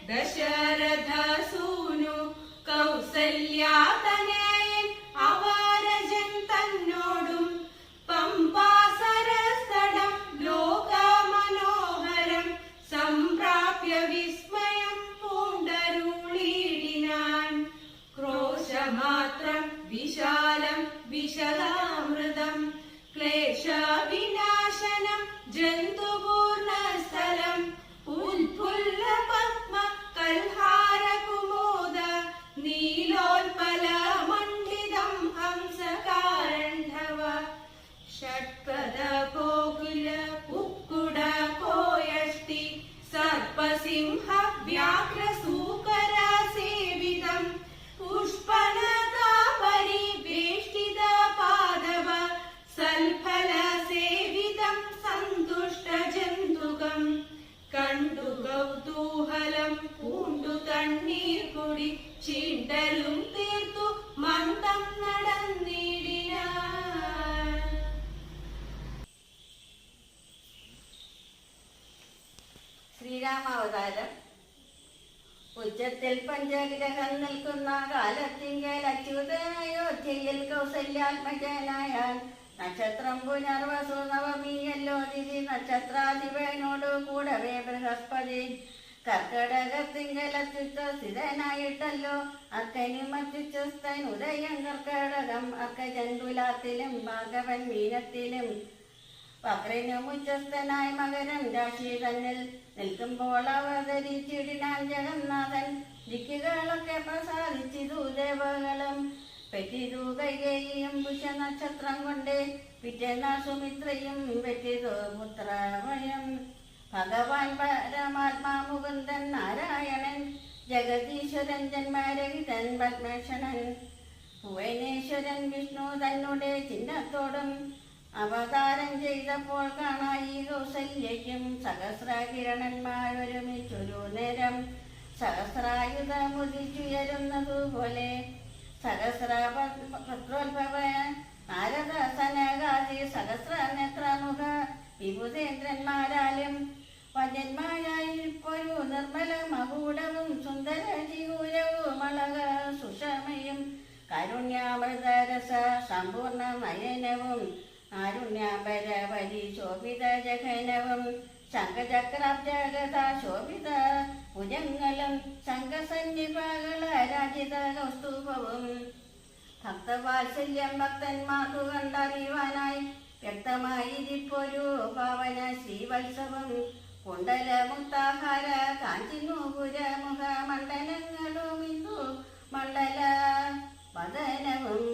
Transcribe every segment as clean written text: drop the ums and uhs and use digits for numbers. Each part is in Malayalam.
ദശരഥ സൂനു കൗസല്യാതനയൻ അവാരജൻ തന്നോടും പമ്പാസരസ്തടം ലോകമനോഹരം സംപ്രാപ്യ വിസ്മയം പൂണ്ടരുളിടിനാൻ. ക്രോശമാത്രം വിശാലം വിശദാമൃതം ക്ലേശവിനാശനം ജന്തുപൂർണസ്ഥലം ഉൽഫുല്ല പത്മ കൽഹാര കുമോദ നീലോൽപല മണ്ഡിതം ഹംസകാരണ്ഡവ ഷഡ്പദ ഗോകുല ഉക്കുട കോയഷ്ടി സർപ്പസിംഹ വ്യാഘ്ര സൂകര സേവിതം പുഷ്പലതാ പരിവേഷ്ടിത പാദവ സൽഫല സേവിതം സന്തുഷ്ട ജന്തുകം കണ്ടു കൗതൂഹലം പൂണ്ടു തണ്ണീർ കുടി ചീണ്ടലും തീർത്തു മന്ദം നടന്നിടിനാൻ. ശ്രീരാമാവതാരം. ഉച്ചത്തിൽ പഞ്ചഗ്രഹം നിൽക്കുന്ന കാലത്തിങ്കൽ അച്യുതനയോധ്യയിൽ കൗസല്യാത്മജനായ നക്ഷത്രം പുനർവസു നവമിയല്ലോ തിരി നക്ഷത്രാധിപനോടു കൂടവേ ബൃഹസ്പതി കർക്കടകത്തിങ്കൽ അത്യുത്ത സ്ഥിതനായിട്ടല്ലോ അർക്കനും അത്യുച്ചസ്ഥൻ ഉദയം കർക്കടകം അർക്കജൻ തുലാത്തിലും ഭാർഗവൻ മീനത്തിലും വക്രനും ഉച്ചസ്ഥനായ മകരം രാശി തന്നിൽ നിൽക്കുമ്പോൾ അവതരിച്ചിടിനാൻ ജഗന്നാഥൻ. ദിക്കുകളൊക്കെ പ്രസാദിച്ചിതു ദേവകളും പെറ്റിതു കൈകേയും പുഷ്യനക്ഷത്രം കൊണ്ട് പിറ്റേന്നാൾ സുമിത്രയും പെറ്റിതു പുത്രവയം. ഭഗവാൻ പരമാത്മാ മുകുന്ദൻ നാരായണൻ ജഗദീശ്വരൻ ജന്മരഹിതൻ പത്മേശ്വരൻ ഭുവനേശ്വരൻ വിഷ്ണു തന്നെ ചിഹ്നത്തോടും അവതാരം ചെയ്തപ്പോൾ കാണായി കൗസല്യയ്ക്കും സഹസ്രകിരണന്മാരൊരുമിച്ചൊരു നേരം സഹസ്രായുധമുദിച്ചുയരുന്നതുപോലെ സഹസ്രപത്രോത്ഭവ നാരദ സനകാദി സഹസ്രനേത്രമുഖ വിഭുതേന്ദ്രന്മാരാലും വന്യന്മാരായിപ്പൊരു നിർമ്മല മകൂടവും സുന്ദര ജീവൂരവുമളക സുഷമയും കാരുണ്യാമൃതരസ സമ്പൂർണ്ണ നയനവും കാരുണ്യാപരവരി ശോഭിത ജഘനവും ശംഖചക്രാബ്ജഗത ശോഭിത ഭുജങ്ങളും ശംഖസന്നിപകള രാജിത കൗസ്തുഭവും ഭക്തവാത്സല്യം ഭക്തന്മാർക്കു കണ്ടറിയുവാനായി വ്യക്തമായിരിപ്പൊരു പാവന ശ്രീവത്സവം കുണ്ടലമുക്താഹാര കാഞ്ചിനൂപുര മുഖമണ്ഡലങ്ങളും ഇന്ദു മണ്ഡല വദനവും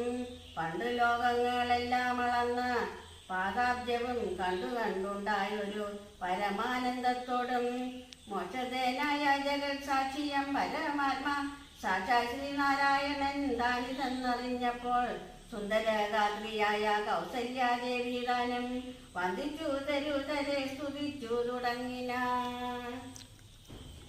പണ്ടു ലോകങ്ങളെല്ലാം അളന്ന പാദാബ്ജവും കണ്ടുണ്ടായൊരു പരമാനന്ദത്തോടും മോക്ഷദേനായ ജഗത് സാക്ഷിയം പരമാത്മാ സാക്ഷാ ശ്രീനാരായണൻ താനിതെന്നറിഞ്ഞപ്പോൾ സുന്ദരഗാത്രിയായ കൗസല്യാദേവി താനും വന്ദിച്ചു തരുതരെ സ്തുതിച്ചു തുടങ്ങിനാൻ.